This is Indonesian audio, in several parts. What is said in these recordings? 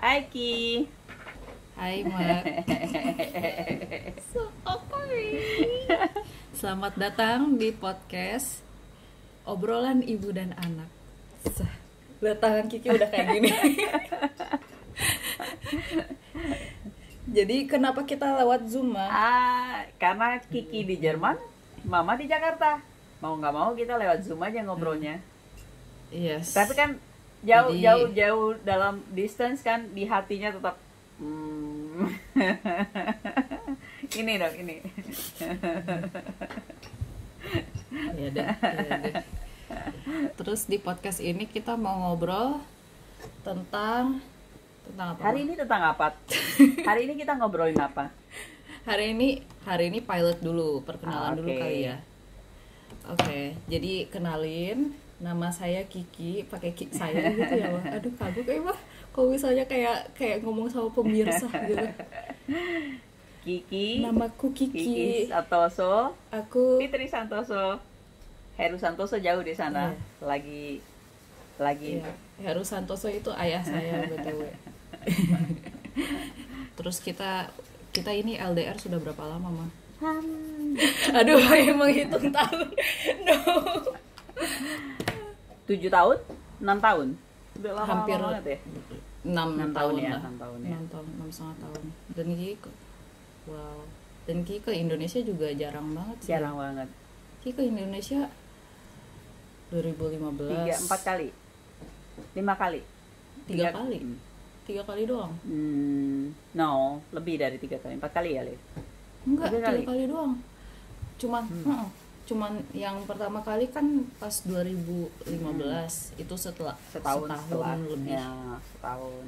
Hai Ki. Hai Mak. So awkward. Selamat datang di podcast Obrolan Ibu dan Anak. Lihat tangan Kiki udah kayak gini. Jadi kenapa kita lewat Zoom, Ma? Karena Kiki di Jerman, Mama di Jakarta. Mau nggak mau kita lewat Zoom aja ngobrolnya. Yes. Tapi kan jauh dalam distance kan, di hatinya tetap ini dong, ini. Iya deh. Terus di podcast ini kita mau ngobrol tentang apa? Hari ini tentang apa? Hari ini kita ngobrolin apa? Hari ini pilot dulu, perkenalan dulu kali ya. Oke, jadi kenalin, nama saya Kiki, pakai saya gitu ya, Wah. Aduh, kagok ya, Wah. Kalau misalnya kayak ngomong sama pemirsa gitu. Kiki. Namaku Kiki. Santoso. Aku Fitri Santoso. Heru Santoso jauh di sana. Iya. Lagi. Iya. Heru Santoso itu ayah saya BTW. Terus kita ini LDR sudah berapa lama, Ma? Aduh, emang hitung tahun. No. 7 tahun? 6 tahun? Udah lama Hampir banget ya? 6 tahun ya, lah. 6 tahun ya. 6,5 tahun. Dan Ki ke Indonesia juga jarang banget sih. Jarang banget. Ki ke Indonesia 2015. 4 kali. 5 kali. 3 kali. 3 kali doang. No, lebih dari 3 kali. 4 kali ya, Le? Enggak, 3 kali doang. Cuman yang pertama kali kan pas 2015 itu setahun lebih. Ya, setahun.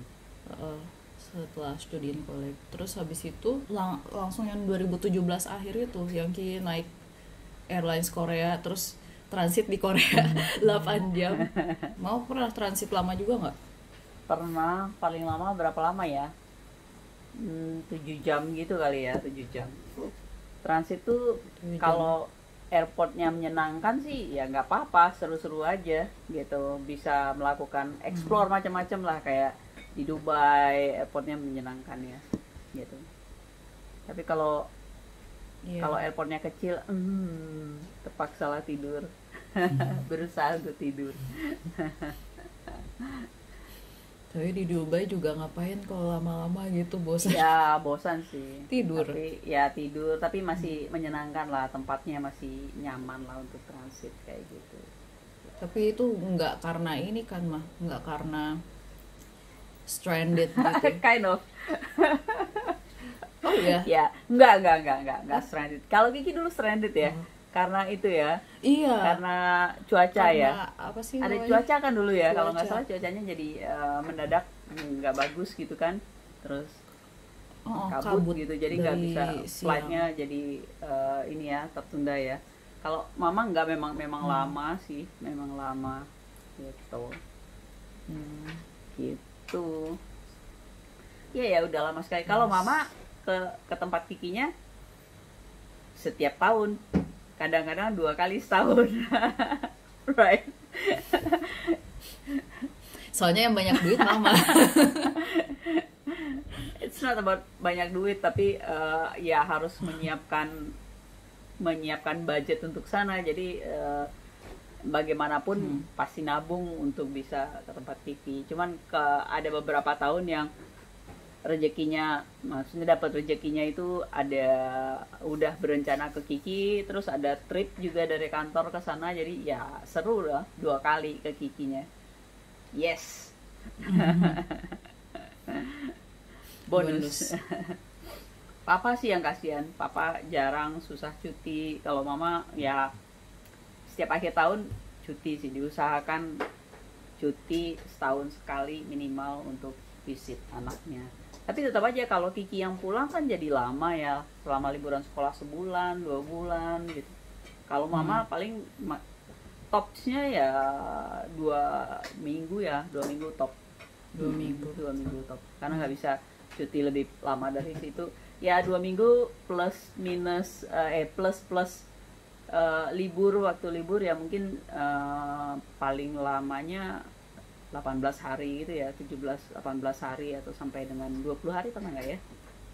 Setelah student college. Terus habis itu langsung yang 2017 akhir itu yang Ki naik Airlines Korea, terus transit di Korea 8 jam. Mau pernah transit lama juga nggak? Pernah, paling lama berapa lama ya? 7 jam gitu kali ya, 7 jam. Transit tuh kalau airportnya menyenangkan sih ya nggak apa-apa, seru-seru aja gitu, bisa melakukan explore macam-macam lah, kayak di Dubai airportnya menyenangkan ya gitu. Tapi kalau airportnya kecil, terpaksa lah tidur. Berusaha untuk tidur. Tapi di Dubai juga ngapain kalau lama-lama gitu, bosan? Ya bosan sih. Tidur. Tapi masih menyenangkan lah, tempatnya masih nyaman lah untuk transit kayak gitu. Tapi itu nggak karena ini kan, Mah, nggak karena stranded gitu. Kind of. Oh iya. Ya, enggak stranded. Kalau Kiki dulu stranded ya. Karena itu ya. Iya. Karena cuaca ya. Apa sih? Ada namanya? cuaca kan dulu ya. Kalau nggak Cuaca. salah cuacanya jadi mendadak nggak bagus gitu kan. Terus kabut gitu. Jadi nggak bisa flightnya jadi ini ya, tertunda ya. Kalau Mama nggak, memang lama sih, memang lama gitu. Gitu. Ya udah lama sekali. Kalau Mama ke tempat Kikinya setiap tahun, kadang-kadang 2 kali setahun. Right. Soalnya yang banyak duit Mama. It's not about banyak duit, tapi ya harus menyiapkan budget untuk sana. Jadi bagaimanapun pasti nabung untuk bisa ke tempat Kiki. Cuman ada beberapa tahun yang dapat rezekinya itu udah berencana ke Kiki, terus ada trip juga dari kantor ke sana, jadi ya seru lah 2 kali ke Kikinya. Yes. Bonus. Papa sih yang kasihan, Papa jarang, susah cuti. Kalau Mama ya setiap akhir tahun cuti sih, diusahakan cuti setahun sekali minimal untuk visit anaknya. Tapi tetap aja kalau Kiki yang pulang kan jadi lama ya, selama liburan sekolah sebulan, 2 bulan gitu. Kalau Mama paling topsnya ya 2 minggu ya, 2 minggu top. 2 minggu top. Karena nggak bisa cuti lebih lama dari situ. Ya 2 minggu plus minus plus waktu libur ya mungkin paling lamanya 18 hari gitu ya, 17-18 hari atau sampai dengan 20 hari pernah nggak ya?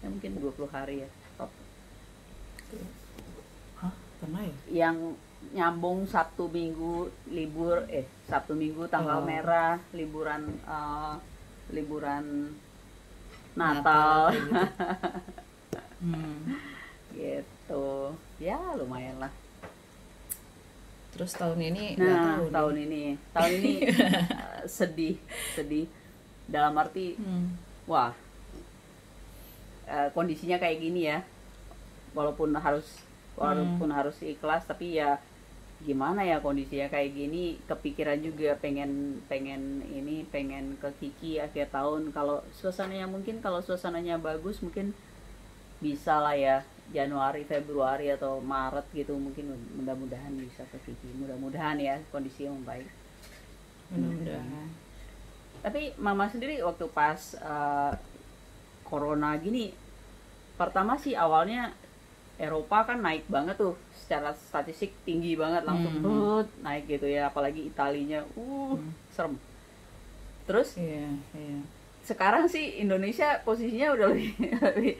Ya mungkin 20 hari ya top. Hah, pernah ya? Yang nyambung Sabtu Minggu libur, Sabtu Minggu tanggal merah, liburan Natal gitu. gitu ya, lumayan lah. Terus tahun ini tahun ini sedih dalam arti wah, kondisinya kayak gini ya, walaupun harus ikhlas, tapi ya gimana ya, kondisinya kayak gini, kepikiran juga pengen ke Kiki akhir tahun. Kalau suasananya bagus mungkin bisa lah ya, Januari, Februari atau Maret gitu, mungkin mudah-mudahan bisa ke Kiki, mudah-mudahan ya kondisinya membaik. Mudah-mudahan. Tapi mama sendiri waktu pas corona gini, pertama sih awalnya Eropa kan naik banget tuh, secara statistik tinggi banget, langsung naik gitu ya, apalagi Italinya serem. Terus sekarang sih Indonesia posisinya udah lebih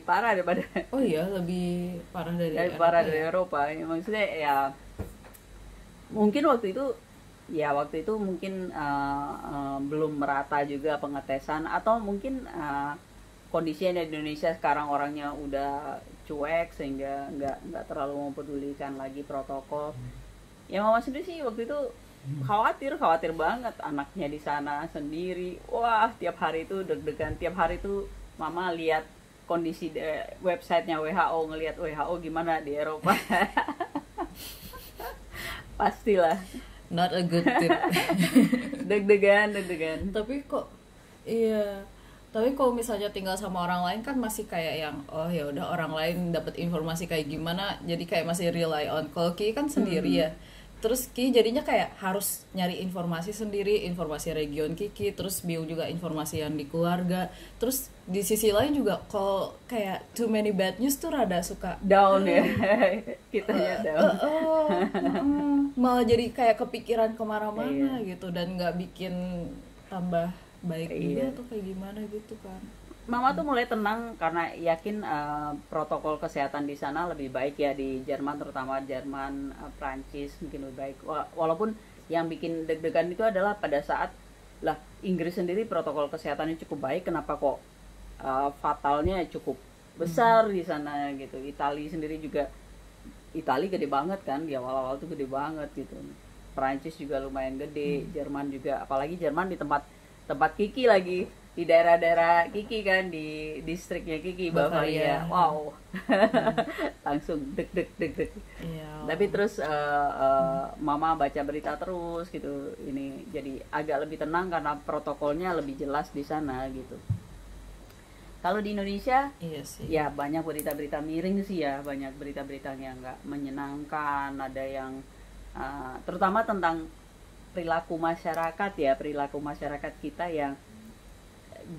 parah daripada lebih parah dari Eropa. Ya, maksudnya ya mungkin waktu itu mungkin belum merata juga pengetesan, atau mungkin kondisinya di Indonesia sekarang orangnya udah cuek sehingga nggak terlalu mempedulikan lagi protokol. Ya mama sendiri sih waktu itu khawatir banget, anaknya di sana sendiri. Wah, tiap hari itu deg-degan, tiap hari itu mama lihat kondisi websitenya WHO, ngelihat WHO gimana di Eropa. Pastilah not a good tip. deg-degan. Tapi kalau misalnya tinggal sama orang lain kan masih kayak yang ya udah, orang lain dapat informasi kayak gimana, jadi kayak masih rely on. Kalau Ki kan sendiri ya, terus Ki jadinya kayak harus nyari informasi sendiri, informasi region Kiki, terus Biung juga informasi yang di keluarga. Terus di sisi lain juga kalau kayak too many bad news tuh rada suka down ya. Kitanya down. Malah jadi kayak kepikiran kemana-mana gitu, dan nggak bikin tambah baik juga atau kayak gimana gitu kan. Mama tuh mulai tenang karena yakin protokol kesehatan di sana lebih baik ya, di Jerman, terutama Jerman, Prancis mungkin lebih baik. Walaupun yang bikin deg-degan itu adalah pada saat lah Inggris sendiri protokol kesehatannya cukup baik, kenapa kok fatalnya cukup besar di sana gitu. Italia sendiri juga, Italia gede banget kan, di awal-awal tuh gede banget gitu. Prancis juga lumayan gede, Jerman juga, apalagi Jerman di tempat Kiki lagi, di daerah-daerah Kiki kan, di distriknya Kiki, Bavaria. Wow. Langsung deg. Tapi terus mama baca berita terus gitu, ini jadi agak lebih tenang karena protokolnya lebih jelas di sana gitu. Kalau di Indonesia ya banyak berita-berita miring sih ya, banyak berita-berita yang nggak menyenangkan, ada yang terutama tentang perilaku masyarakat kita yang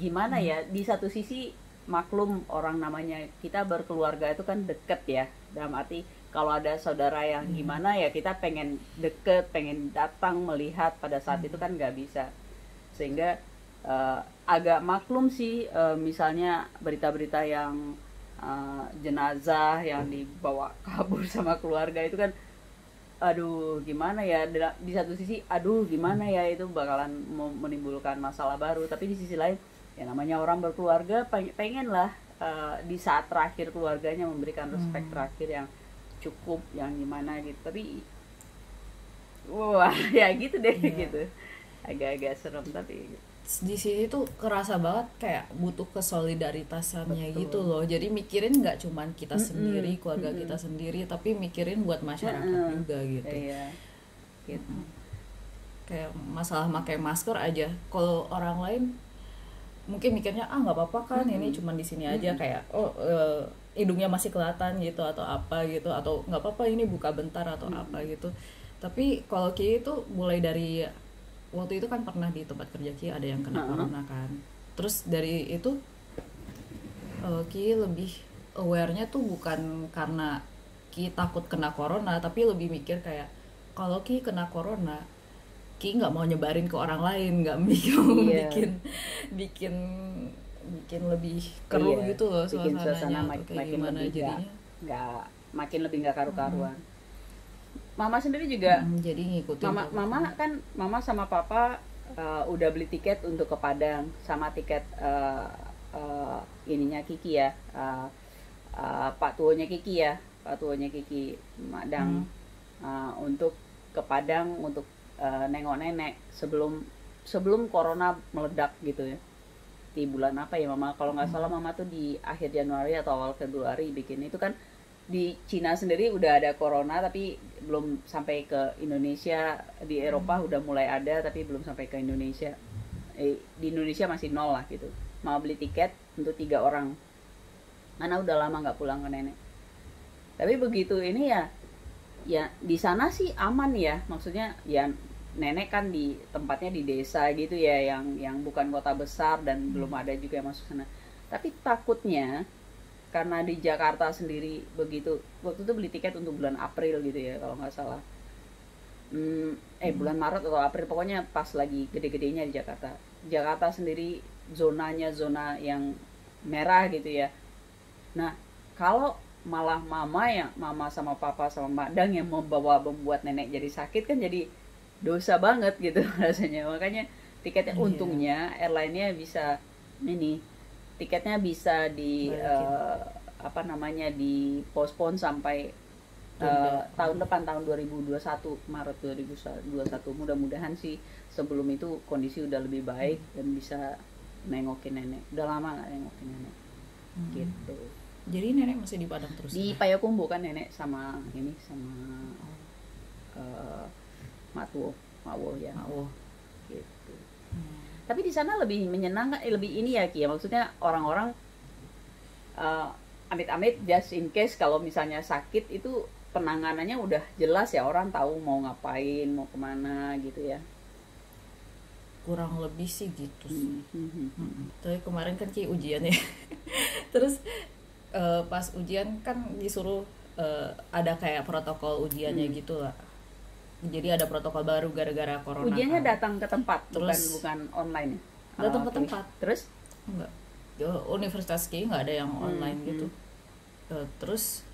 gimana ya. Di satu sisi maklum, orang namanya kita berkeluarga itu kan deket ya, dalam arti kalau ada saudara yang gimana ya kita pengen deket, pengen datang melihat, pada saat itu kan nggak bisa, sehingga agak maklum sih misalnya berita-berita yang jenazah yang dibawa kabur sama keluarga itu kan, aduh gimana ya. Di satu sisi aduh gimana ya, itu bakalan menimbulkan masalah baru, tapi di sisi lain ya namanya orang berkeluarga, pengen lah di saat terakhir keluarganya memberikan respect terakhir yang cukup, yang gimana gitu. Tapi wah ya gitu deh gitu, agak-agak serem. Tapi di sini tuh kerasa banget kayak butuh kesolidaritasannya. Betul. Gitu loh, jadi mikirin nggak cuman kita sendiri, keluarga kita sendiri, tapi mikirin buat masyarakat juga gitu. Gitu. Kayak masalah pakai masker aja, kalau orang lain mungkin mikirnya nggak apa-apa kan, ini cuman di sini aja, kayak hidungnya masih kelihatan gitu atau apa gitu, atau nggak apa-apa ini buka bentar atau apa gitu. Tapi kalau Ki itu mulai dari waktu itu kan pernah di tempat kerja Ki ada yang kena corona kan, terus dari itu Ki lebih aware-nya tuh bukan karena Ki takut kena corona, tapi lebih mikir kayak kalau Ki kena corona Ki nggak mau nyebarin ke orang lain, nggak mau bikin lebih keruh gitu loh suasananya, kayak gimana jadinya nggak makin lebih nggak karu-karuan. Mama sendiri juga jadi ngikutin mama sama papa udah beli tiket untuk ke Padang, sama tiket ininya Kiki ya, Pak tuonya Kiki Madang, untuk ke Padang untuk nengok nenek sebelum corona meledak gitu ya. Di bulan apa ya mama, kalau nggak salah mama tuh di akhir Januari atau awal Februari bikin itu kan. Di Cina sendiri udah ada corona tapi belum sampai ke Indonesia. Di Eropa udah mulai ada tapi belum sampai ke Indonesia. Di Indonesia masih nol lah gitu. Mau beli tiket untuk 3 orang karena udah lama nggak pulang ke nenek. Tapi begitu ini ya di sana sih aman ya, maksudnya ya nenek kan di tempatnya di desa gitu ya, yang bukan kota besar dan belum ada juga yang masuk sana. Tapi takutnya karena di Jakarta sendiri begitu, waktu itu beli tiket untuk bulan April gitu ya kalau nggak salah, bulan Maret atau April, pokoknya pas lagi gede-gedenya di Jakarta sendiri zona yang merah gitu ya. Nah kalau malah mama sama papa sama Madang yang membuat nenek jadi sakit kan jadi dosa banget gitu rasanya. Makanya tiketnya untungnya airline-nya bisa tiketnya bisa dipospon sampai tahun depan, tahun 2021, Maret 2021. Mudah-mudahan sih sebelum itu kondisi udah lebih baik dan bisa nengokin nenek. Udah lama nggak nengokin nenek gitu. Jadi nenek masih di Padang terus? Di Payakumbuh kan nenek sama Makwo ya. Gitu. Tapi di sana lebih menyenangkan, lebih ini ya Ki ya, maksudnya orang-orang amit-amit just in case kalau misalnya sakit itu penanganannya udah jelas ya, orang tahu mau ngapain, mau kemana gitu ya. Kurang lebih sih gitu. Tapi kemarin kan Ki ujian ya. Terus pas ujian kan disuruh ada kayak protokol ujiannya gitu lah. Jadi ada protokol baru gara-gara corona. Ujiannya datang ke tempat, terus, bukan online ya? Datang ke tempat. Terus? Enggak. Universitas Ki nggak ada yang online gitu. Terus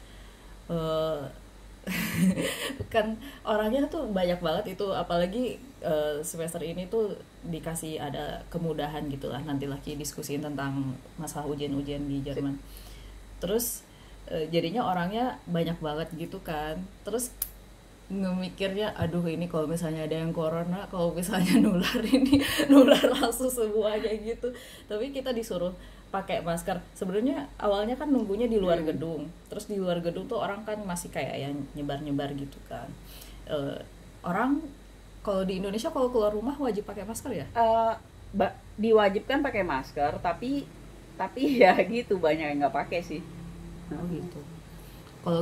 kan orangnya tuh banyak banget itu, apalagi semester ini tuh dikasih ada kemudahan gitulah, nanti lagi diskusiin tentang masalah ujian-ujian di Jerman. Terus jadinya orangnya banyak banget gitu kan. Terus ngemikirnya aduh ini kalau misalnya ada yang corona, kalau misalnya nular langsung semuanya gitu. Tapi kita disuruh pakai masker. Sebenarnya awalnya kan nunggunya di luar gedung. Terus di luar gedung tuh orang kan masih kayak yang nyebar-nyebar gitu kan. Orang kalau di Indonesia kalau keluar rumah wajib pakai masker ya? Diwajibkan pakai masker, tapi ya gitu banyak yang nggak pakai sih. Oh gitu. Kalau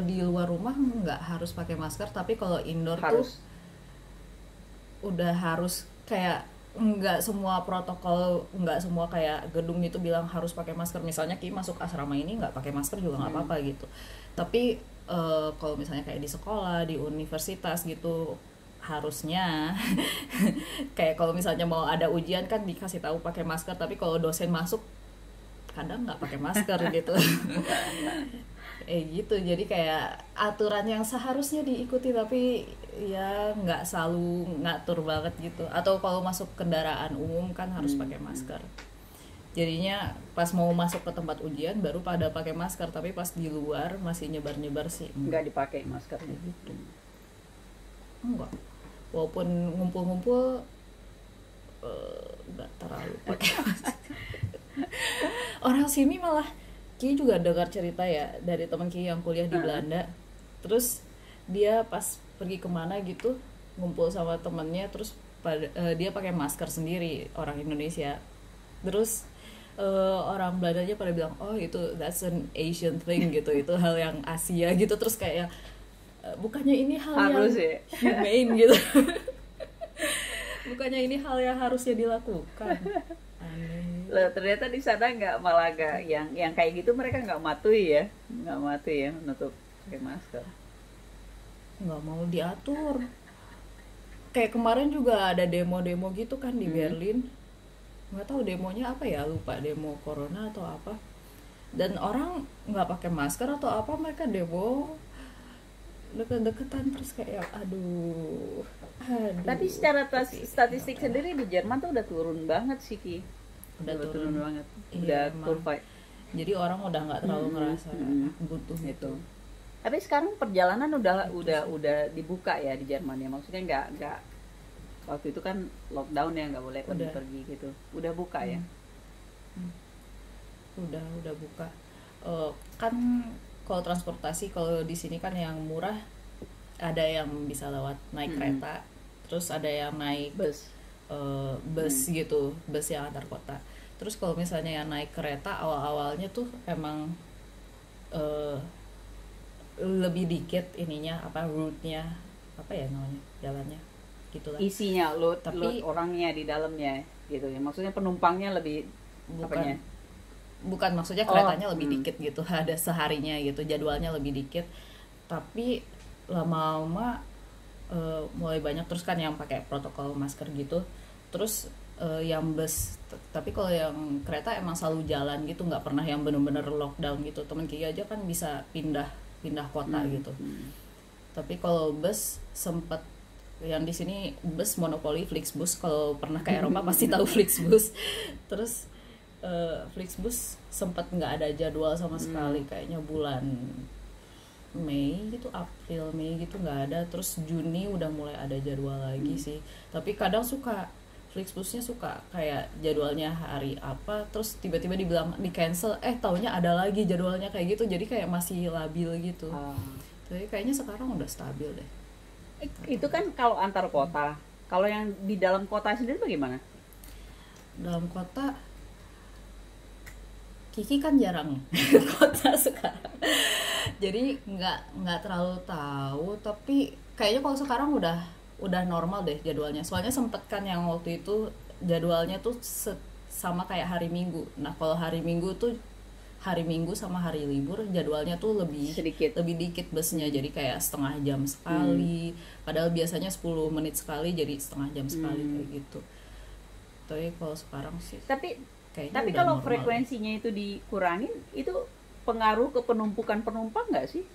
di luar rumah nggak harus pakai masker, tapi kalau indoor harus. Tuh udah harus, kayak nggak semua protokol, nggak semua kayak gedung itu bilang harus pakai masker. Misalnya Ki masuk asrama ini nggak pakai masker juga nggak apa-apa gitu. Tapi kalau misalnya kayak di sekolah, di universitas gitu harusnya kayak kalau misalnya mau ada ujian kan dikasih tahu pakai masker, tapi kalau dosen masuk kadang nggak pakai masker gitu. Gitu, jadi kayak aturan yang seharusnya diikuti tapi ya nggak selalu ngatur banget gitu. Atau kalau masuk kendaraan umum kan harus pakai masker. Jadinya pas mau masuk ke tempat ujian baru pada pakai masker, tapi pas di luar masih nyebar-nyebar sih. Nggak dipakai maskernya gitu. Enggak. Walaupun ngumpul-ngumpul nggak terlalu pakai masker. Orang sini malah Ki juga dengar cerita ya dari teman Ki yang kuliah di Belanda. Terus dia pas pergi kemana gitu ngumpul sama temennya, terus dia pakai masker sendiri, orang Indonesia. Terus orang Belandanya pada bilang oh itu that's an Asian thing gitu, itu hal yang Asia gitu. Terus kayak bukannya ini hal harus yang humane gitu. Bukannya ini hal yang harusnya dilakukan. Loh, ternyata di sana nggak, malah nggak yang kayak gitu, mereka nggak matui ya menutup pakai masker, nggak mau diatur. kayak kemarin juga ada demo-demo gitu kan di Berlin, nggak tahu demonya apa ya, lupa, demo corona atau apa, dan orang nggak pakai masker atau apa, mereka demo deket-deketan, terus kayak aduh. Tapi secara statistik sendiri di Jerman tuh udah turun banget sih Ki. Udah turun banget. Iya, Udah kurva. Jadi orang udah nggak terlalu ngerasa butuh itu. Tapi sekarang perjalanan udah dibuka ya di Jerman ya. Maksudnya nggak waktu itu kan lockdown ya, nggak boleh pergi gitu. Udah buka ya. Udah buka. Kan kalau transportasi, kalau di sini kan yang murah ada yang bisa lewat naik kereta, terus ada yang naik bus gitu, bus yang antar kota. Terus kalau misalnya yang naik kereta awal-awalnya tuh emang lebih dikit ininya, apa, route-nya, apa ya namanya, jalannya gitulah. Isinya load orangnya di dalamnya gitu ya. Maksudnya penumpangnya lebih bukan maksudnya keretanya lebih dikit gitu, ada seharinya gitu, jadwalnya lebih dikit. Tapi lama-lama mulai banyak terus kan yang pakai protokol masker gitu. Terus yang bus, tapi kalau yang kereta emang selalu jalan gitu, nggak pernah yang bener-bener lockdown gitu. Temen Kiki aja kan bisa pindah kota gitu. Tapi kalau bus sempet, yang di sini bus monopoli Flixbus, kalau pernah ke Eropa pasti tahu Flixbus. Terus Flixbus sempat nggak ada jadwal sama sekali, kayaknya bulan Mei gitu, April Mei gitu nggak ada. Terus Juni udah mulai ada jadwal lagi sih. Tapi kadang suka Flixbusnya suka kayak jadwalnya hari apa, terus tiba-tiba dibilang di cancel, taunya ada lagi jadwalnya kayak gitu. Jadi kayak masih labil gitu. Tapi kayaknya sekarang udah stabil deh. Itu kan kalau antar kota. Kalau yang di dalam kota sendiri bagaimana? Dalam kota Kiki kan jarang kota sekarang, jadi nggak terlalu tahu. Tapi kayaknya kalau sekarang udah normal deh jadwalnya. Soalnya sempet kan yang waktu itu jadwalnya tuh sama kayak hari Minggu. Nah kalau hari Minggu tuh hari Minggu sama hari libur jadwalnya tuh lebih dikit busnya, jadi kayak setengah jam sekali, padahal biasanya 10 menit sekali jadi setengah jam sekali kayak gitu. Tapi kalau sekarang sih tapi kalau frekuensinya itu dikurangin, itu pengaruh ke penumpukan penumpang nggak sih?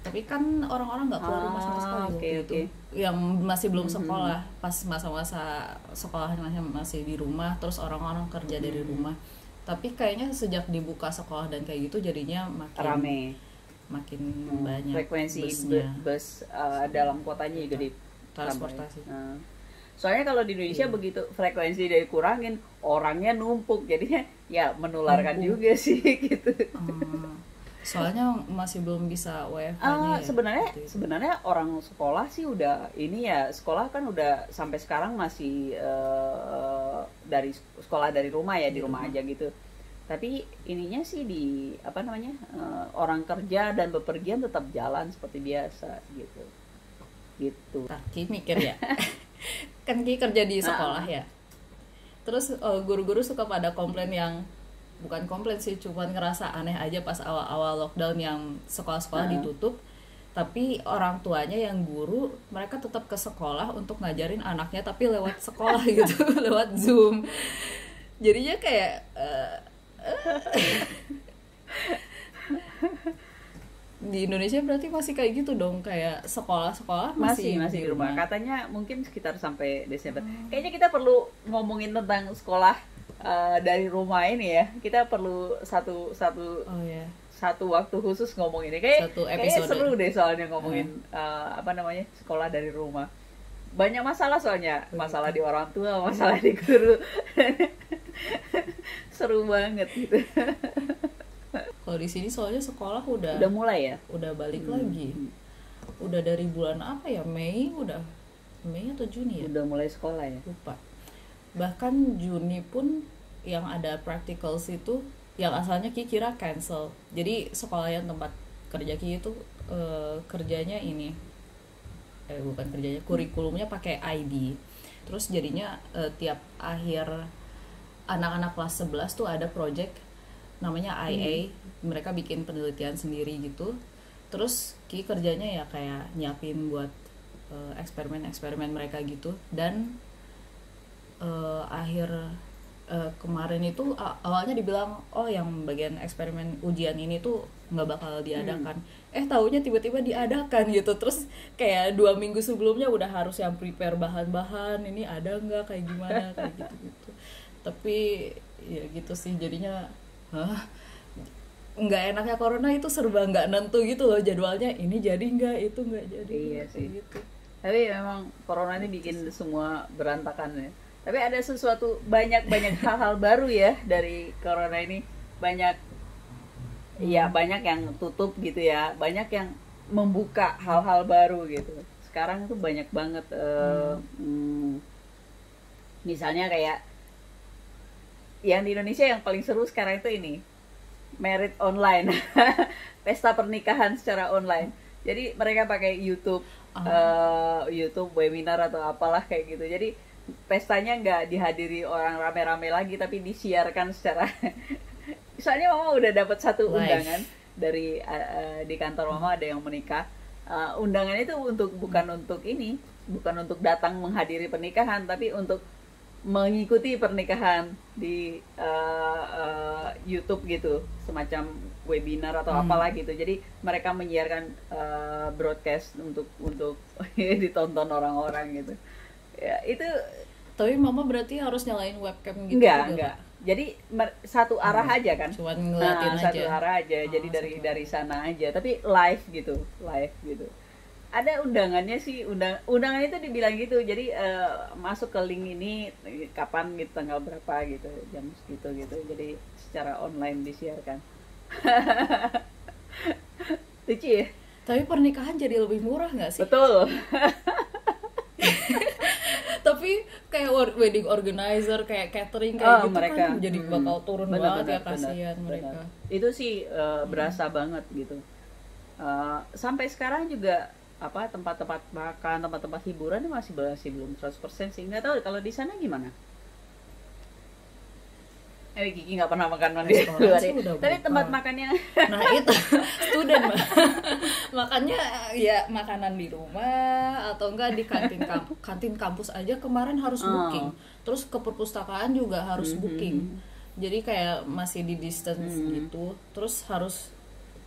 Tapi kan orang-orang nggak keluar rumah sama sekali itu. Yang masih belum sekolah, pas masa-masa sekolahnya masih di rumah, terus orang-orang kerja dari rumah. Tapi kayaknya sejak dibuka sekolah dan kayak gitu jadinya makin rame, makin banyak frekuensi bus dalam kotanya juga di transportasi. Soalnya kalau di Indonesia begitu frekuensi dikurangin, orangnya numpuk, jadinya ya menularkan juga sih gitu. Soalnya masih belum bisa WFH-nya. Sebenarnya orang sekolah sih udah ini ya, sekolah kan udah sampai sekarang masih dari sekolah dari rumah ya, di rumah aja gitu. Tapi ininya sih di orang kerja dan bepergian tetap jalan seperti biasa gitu. Ki mikir ya. Kan Ki kerja di sekolah ya. Terus guru-guru suka pada komplain, yang bukan komplain sih, cuman ngerasa aneh aja pas awal-awal lockdown yang sekolah-sekolah ditutup, tapi orang tuanya yang guru, mereka tetap ke sekolah untuk ngajarin anaknya tapi lewat sekolah gitu, lewat Zoom. Jadinya kayak di Indonesia berarti masih kayak gitu dong, kayak sekolah-sekolah masih di rumah. Katanya mungkin sekitar sampai Desember. Kayaknya kita perlu ngomongin tentang sekolah dari rumah ini ya. Kita perlu satu waktu khusus ngomongin ini. Kayaknya seru deh soalnya ngomongin sekolah dari rumah. Banyak masalah soalnya, masalah di orang tua, masalah di guru. Seru banget gitu. Kalau di sini soalnya sekolah udah mulai ya, udah balik lagi. Udah dari bulan apa ya, Mei atau Juni ya? Udah mulai sekolah ya? Lupa. Bahkan Juni pun yang ada practicals itu yang asalnya Ki kira cancel. Jadi sekolah yang tempat kerja Ki itu kerjanya ini bukan kerjanya, kurikulumnya pakai ID. Terus jadinya tiap akhir anak-anak kelas 11 tuh ada project namanya IA. Mereka bikin penelitian sendiri gitu. Terus Ki kerjanya ya kayak nyiapin buat eksperimen-eksperimen mereka gitu. Dan akhir kemarin itu awalnya dibilang oh yang bagian eksperimen ujian ini tuh nggak bakal diadakan. Taunya tiba-tiba diadakan gitu. Terus kayak 2 minggu sebelumnya udah harus yang prepare bahan-bahan, ini ada nggak, kayak gimana, kayak gitu-gitu. Tapi ya gitu sih jadinya nggak enaknya corona itu serba nggak nentu gitu loh jadwalnya, ini jadi nggak, itu nggak jadi. Iya sih gitu. Tapi memang corona ini bikin semua berantakan ya. Tapi ada sesuatu, banyak hal-hal baru ya dari corona ini. Banyak ya, banyak yang tutup gitu ya, banyak yang membuka hal-hal baru gitu. Sekarang tuh banyak banget misalnya kayak yang di Indonesia yang paling seru sekarang itu ini, married online. Pesta pernikahan secara online. Jadi mereka pakai YouTube, YouTube webinar atau apalah kayak gitu. Jadi pestanya nggak dihadiri orang rame-rame lagi, tapi disiarkan secara soalnya mama udah dapat satu undangan dari di kantor mama, ada yang menikah. Undangan itu bukan untuk datang menghadiri pernikahan, tapi untuk mengikuti pernikahan di YouTube gitu, semacam webinar atau apalah gitu. Jadi mereka menyiarkan broadcast untuk ditonton orang-orang gitu. Ya, itu. Tapi mama berarti harus nyalain webcam gitu? Enggak. Jadi satu arah aja kan. Cuman ngeliatin aja. Satu arah aja. Jadi dari sana aja. Tapi live gitu. Ada undangannya sih. Undangan itu dibilang gitu. Jadi masuk ke link ini kapan gitu, tanggal berapa gitu, jam segitu gitu. Jadi secara online disiarkan. Lucu ya? Tapi pernikahan jadi lebih murah nggak sih? Betul. Tapi kayak wedding organizer, kayak catering kayak gitu mereka kan jadi bakal turun banget ya, kasihan mereka. Itu sih berasa banget gitu. Sampai sekarang juga tempat-tempat makan, tempat-tempat hiburan masih belum 100% sih. Nggak tahu kalau di sana gimana. Kiki nggak pernah makan di luar ya. Tapi tempat makannya. Nah itu student makannya ya makanan di rumah atau enggak di kantin kampus aja kemarin harus booking. Terus ke perpustakaan juga harus booking. Jadi kayak masih di distance gitu. Terus harus,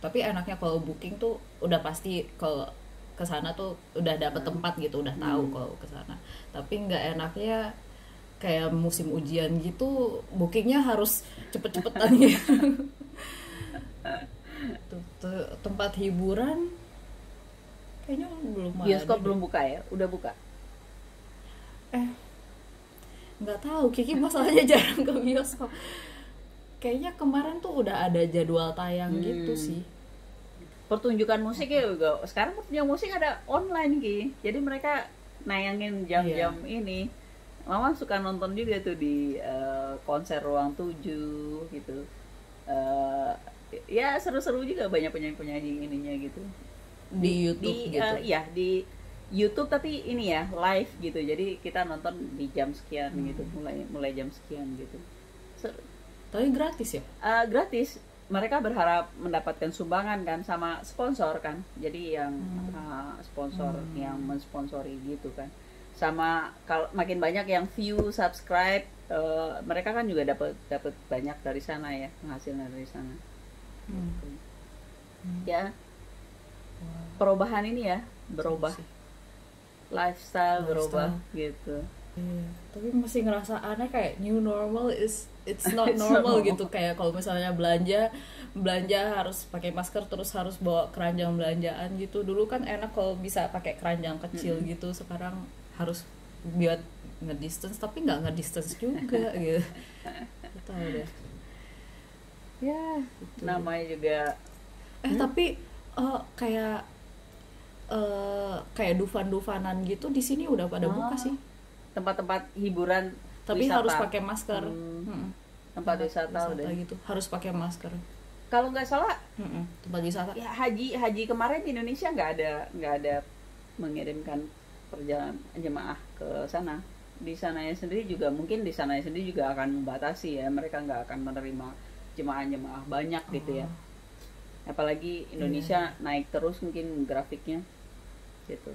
tapi enaknya kalau booking tuh udah pasti kalau ke sana tuh udah dapet tempat gitu, udah tahu kalau ke sana. Tapi nggak enaknya kayak musim ujian gitu, bookingnya harus cepet-cepetan gitu. Tempat hiburan kayaknya belum ada. Bioskop belum buka ya? Udah buka? Nggak tahu, Kiki masalahnya jarang ke bioskop. Kayaknya kemarin tuh udah ada jadwal tayang gitu sih. Pertunjukan musik ya juga. Sekarang pertunjukan musik ada online Ki. Jadi mereka nayangin jam-jam ini. Mama suka nonton juga tuh di konser Ruang 7 gitu. Ya seru-seru juga, banyak penyanyi ininya gitu. Di YouTube gitu. Iya, di YouTube tapi ini ya live gitu. Jadi kita nonton di jam sekian gitu, mulai jam sekian gitu. Tapi gratis ya? Gratis. Mereka berharap mendapatkan sumbangan kan sama sponsor kan. Jadi yang sponsor yang mensponsori gitu kan. Sama kalau makin banyak yang view, subscribe, mereka kan juga dapat banyak dari sana ya, penghasilan dari sana. Ya, perubahan ini ya, berubah, lifestyle berubah gitu. Tapi masih ngerasa aneh kayak new normal it's not normal gitu. Kayak kalau misalnya belanja harus pakai masker, terus harus bawa keranjang belanjaan gitu. Dulu kan enak kalau bisa pakai keranjang kecil gitu, sekarang harus buat ngedistance, tapi nggak ngedistance juga gitu. Tahu deh. Ya, gitu. Namanya juga. Tapi kayak Dufan-Dufanan gitu di sini udah pada buka sih. Tempat-tempat hiburan. Tapi wisata. harus pakai masker. Tempat wisata udah. Gitu harus pakai masker. Kalau nggak salah, tempat wisata. Ya, haji kemarin di Indonesia nggak ada mengirimkan perjalanan jemaah ke sana. Di sananya sendiri juga mungkin akan membatasi ya, mereka nggak akan menerima jemaah banyak gitu ya. apalagi Indonesia naik terus mungkin grafiknya gitu.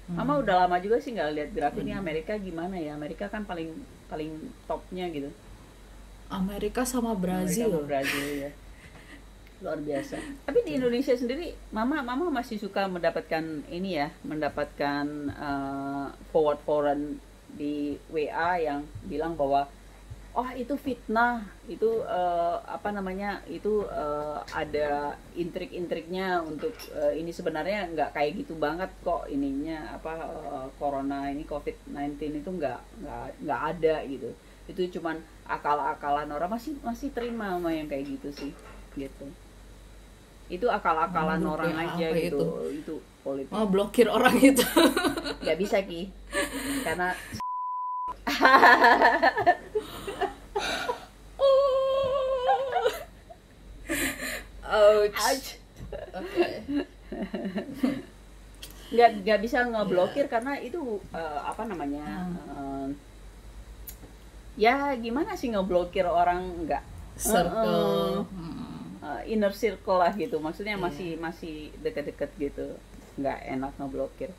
Mama udah lama juga sih nggak lihat grafiknya Amerika gimana ya. Amerika kan paling topnya gitu. Amerika sama Brazil. Ya. Luar biasa. Tapi di Indonesia sendiri, mama masih suka mendapatkan ini ya, mendapatkan forward di WA yang bilang bahwa oh itu fitnah, itu itu ada intrik-intriknya untuk ini sebenarnya nggak kayak gitu banget kok ininya corona ini COVID-19 itu nggak ada gitu. Itu cuman akal-akalan orang, masih terima sama yang kayak gitu sih gitu. Itu akal-akalan orang aja gitu. Itu politik. Oh, blokir orang itu. Nggak bisa Ki. Karena Ouch. Oke. Nggak bisa ngeblokir karena itu ya gimana sih ngeblokir orang nggak circle inner circle lah gitu, maksudnya masih deket-deket gitu, nggak enak ngeblokir.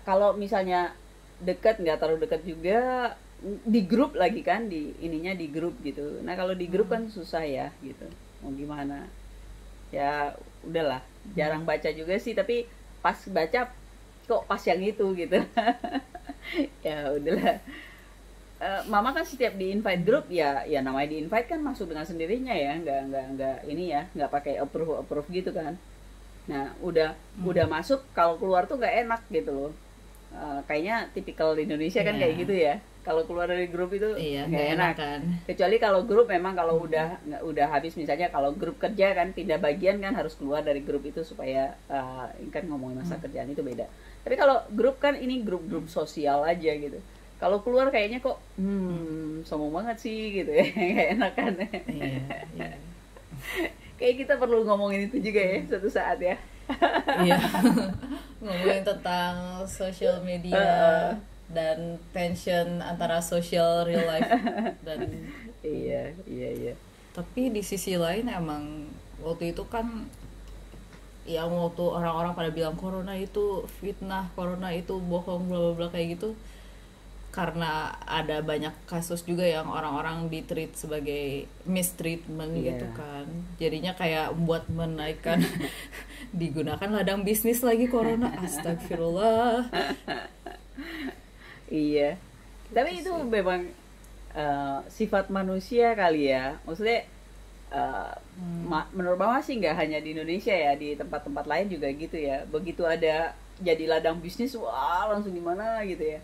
Kalau misalnya deket nggak terlalu deket juga, di grup lagi kan, di ininya di grup gitu. Nah kalau di grup kan susah ya gitu, mau gimana ya, udahlah, jarang baca juga sih, tapi pas baca kok pas yang itu gitu. Ya udahlah. Mama kan setiap di invite grup ya namanya di invite kan masuk dengan sendirinya ya, nggak ini ya, nggak pakai approve gitu kan. Nah udah masuk, kalau keluar tuh nggak enak gitu loh. Kayaknya tipikal di Indonesia kan kayak gitu ya, kalau keluar dari grup itu nggak enak kan. Kecuali kalau grup memang kalau udah habis, misalnya kalau grup kerja kan pindah bagian kan harus keluar dari grup itu supaya kan ngomongin masa kerjaan itu beda. Tapi kalau grup kan ini grup sosial aja gitu. Kalau keluar kayaknya kok sombong banget sih gitu ya, nggak enak kan. Kayak kita perlu ngomongin itu juga ya suatu saat ya. Iya. Ngomongin tentang social media dan tension antara social real life dan iya. Tapi di sisi lain emang waktu itu kan yang waktu orang-orang pada bilang corona itu fitnah, corona itu bohong, bla bla bla kayak gitu, karena ada banyak kasus juga yang orang-orang ditreat sebagai mistreatment gitu kan, jadinya kayak buat menaikkan digunakan ladang bisnis lagi corona. Astagfirullah. Iya, tapi itu memang sifat manusia kali ya, maksudnya menurut mama sih nggak hanya di Indonesia ya, di tempat-tempat lain juga gitu ya. Begitu ada jadi ladang bisnis, wah langsung gimana gitu ya.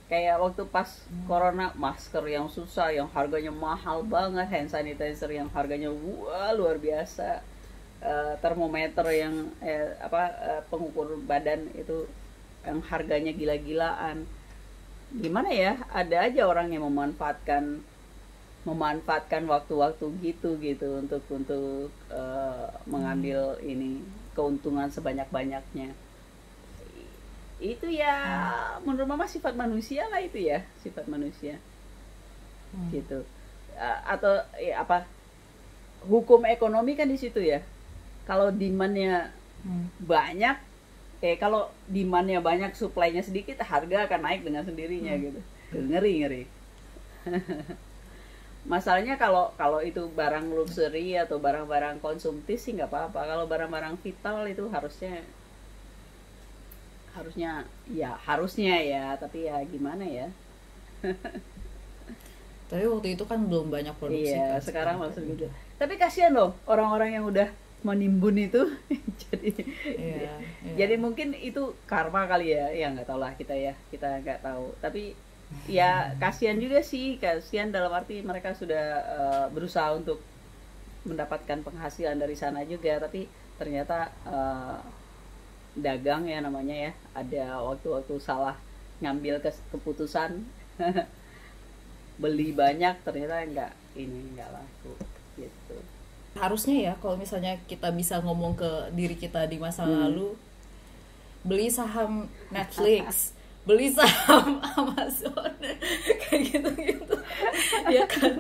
Kayak waktu pas corona, masker yang susah, yang harganya mahal banget, hand sanitizer yang harganya wah luar biasa, termometer yang pengukur badan itu yang harganya gila-gilaan. Gimana ya, ada aja orang yang memanfaatkan waktu-waktu gitu untuk mengambil ini keuntungan sebanyak-banyaknya. Itu ya menurut mama sifat manusia lah, itu ya sifat manusia gitu. Atau hukum ekonomi kan di situ ya. Kalau demandnya banyak, kalau demandnya banyak, supply-nya sedikit, harga akan naik dengan sendirinya gitu. Ngeri. Masalahnya kalau itu barang luxury atau barang-barang konsumtif sih nggak apa-apa. Kalau barang-barang vital itu harusnya ya, tapi ya gimana ya. Tapi waktu itu kan belum banyak produksi. Iya, kan sekarang langsung gitu. Tapi kasihan loh orang-orang yang udah menimbun itu. Jadi mungkin itu karma kali ya, nggak tahu lah kita nggak tahu. Tapi ya kasihan juga sih, kasihan dalam arti mereka sudah berusaha untuk mendapatkan penghasilan dari sana juga, tapi ternyata dagang ya namanya ya, ada waktu-waktu salah ngambil keputusan beli banyak, ternyata nggak laku gitu. Harusnya ya kalau misalnya kita bisa ngomong ke diri kita di masa lalu, beli saham Netflix, beli saham Amazon, kayak gitu ya kan.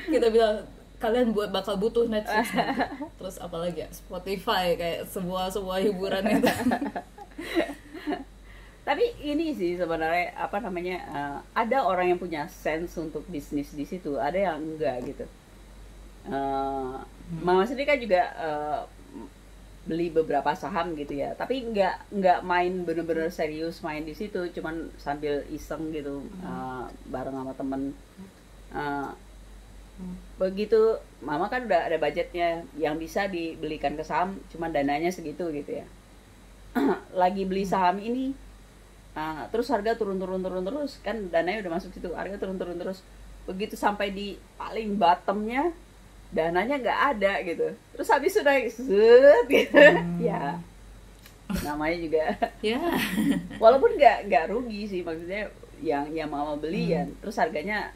Kita bilang kalian bakal butuh Netflix nanti. Terus apalagi ya, Spotify, kayak semua hiburan itu. Tapi ini sih sebenarnya apa namanya, ada orang yang punya sense untuk bisnis di situ, ada yang enggak gitu. Mama sendiri kan juga beli beberapa saham gitu ya, tapi nggak main bener-bener serius main di situ, cuman sambil iseng gitu, bareng sama temen. Begitu mama kan udah ada budgetnya yang bisa dibelikan ke saham, cuman dananya segitu gitu ya. Lagi beli saham ini, terus harga turun terus kan, dananya udah masuk situ, harga turun terus. Begitu sampai di paling bottomnya, dananya nggak ada gitu, terus habis sudah set gitu. Ya namanya juga walaupun nggak rugi sih, maksudnya yang mama beli ya, terus harganya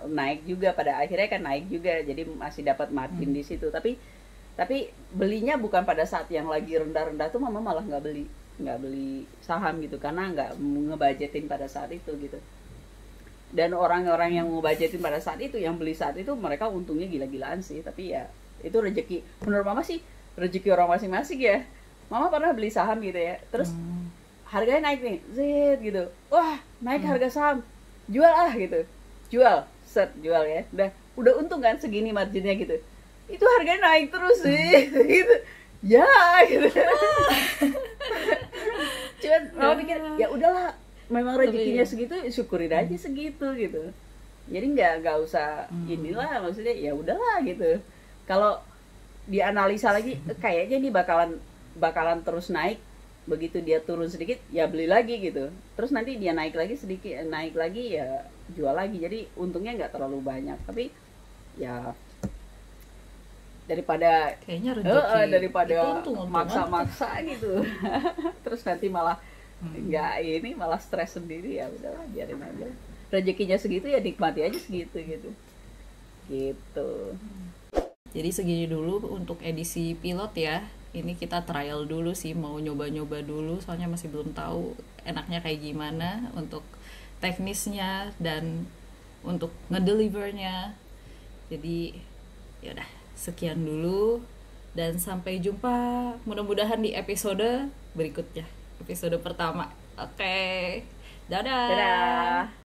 naik juga, pada akhirnya kan naik juga, jadi masih dapat margin di situ. Tapi belinya bukan pada saat yang lagi rendah-rendah tuh, mama malah nggak beli saham gitu, karena nggak ngebudgetin pada saat itu gitu. Dan orang-orang yang ngebudgetin pada saat itu, yang beli saat itu, mereka untungnya gila-gilaan sih. Tapi ya itu rezeki, menurut mama sih rezeki orang masing-masing ya. Mama pernah beli saham gitu ya, terus harganya naik nih, zet gitu, wah naik harga saham, jual gitu, jual ya, udah untung kan segini marginnya gitu, itu harganya naik terus sih gitu ya gitu. Cuman mama pikir ya udahlah, memang rezekinya segitu, syukurin aja segitu gitu. Jadi nggak usah inilah, maksudnya ya udahlah gitu. Kalau dianalisa lagi, kayaknya ini bakalan terus naik. Begitu dia turun sedikit ya beli lagi gitu, terus nanti dia naik lagi sedikit, naik lagi ya jual lagi. Jadi untungnya nggak terlalu banyak, tapi ya daripada kayaknya rezeki daripada maksa gitu. Terus nanti malah nggak ini, malah stres sendiri, ya udahlah biarin aja, rezekinya segitu ya nikmati aja segitu gitu. Jadi segini dulu untuk edisi pilot ya. Ini kita trial dulu sih, mau nyoba-nyoba dulu, soalnya masih belum tahu enaknya kayak gimana untuk teknisnya dan untuk ngedelivernya. Jadi yaudah, sekian dulu dan sampai jumpa mudah-mudahan di episode berikutnya, episode pertama. Oke. Dadah.